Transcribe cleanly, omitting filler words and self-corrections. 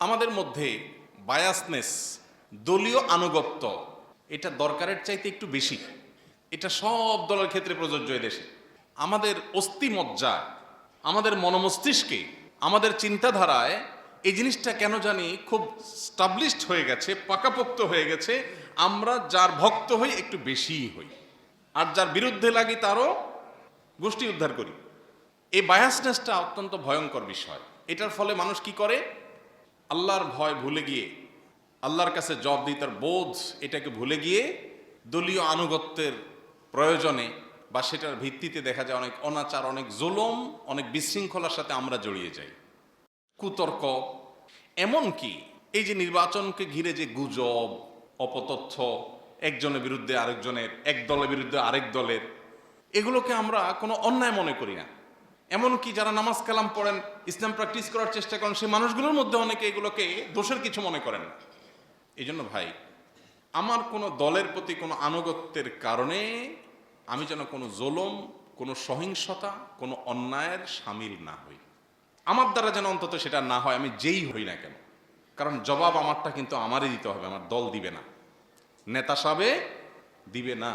আমাদের মধ্যে বায়াসনেস, দলীয় আনুগত্য, এটা দরকারের চাইতে একটু বেশি। এটা সব দলের ক্ষেত্রে প্রযোজ্য দেশে। আমাদের অস্থিমজ্জা, আমাদের মনমস্তিষ্কে, আমাদের চিন্তাধারায় এই জিনিসটা কেন জানি খুব স্টাবলিশড হয়ে গেছে, পাকাপোক্ত হয়ে গেছে। আমরা যার ভক্ত হই একটু বেশিই হই, আর যার বিরুদ্ধে লাগি তারও গোষ্ঠী উদ্ধার করি। এই বায়াসনেসটা অত্যন্ত ভয়ঙ্কর বিষয়। এটার ফলে মানুষ কি করে? আল্লাহর ভয় ভুলে গিয়ে, আল্লাহর কাছে জবাবদিহিতার বোধ এটাকে ভুলে গিয়ে দলীয় আনুগত্যের প্রয়োজনে বা সেটার ভিত্তিতে দেখা যায় অনেক অনাচার, অনেক জুলুম, অনেক বিশৃঙ্খলার সাথে আমরা জড়িয়ে যাই। কুতর্ক, এমনকি এই যে নির্বাচনকে ঘিরে যে গুজব, অপতথ্য, একজনের বিরুদ্ধে আরেকজনের, এক দলের বিরুদ্ধে আরেক দলের, এগুলোকে আমরা কোনো অন্যায় মনে করি না। এমনকি যারা নামাজ কালাম পড়েন, ইসলাম প্র্যাকটিস করার চেষ্টা করেন, সেই মানুষগুলোর মধ্যে অনেকে এগুলোকে দোষের কিছু মনে করেন না। এই জন্য ভাই, আমার কোনো দলের প্রতি কোনো আনুগত্যের কারণে আমি যেন কোনো জুলুম, কোনো সহিংসতা, কোনো অন্যায়ের শামিল না হই। আমার দ্বারা যেন অন্তত সেটা না হয়, আমি যেই হই না কেন। কারণ জবাব আমারটা কিন্তু আমারই দিতে হবে, আমার দল দিবে না, নেতা সাবে দিবে না।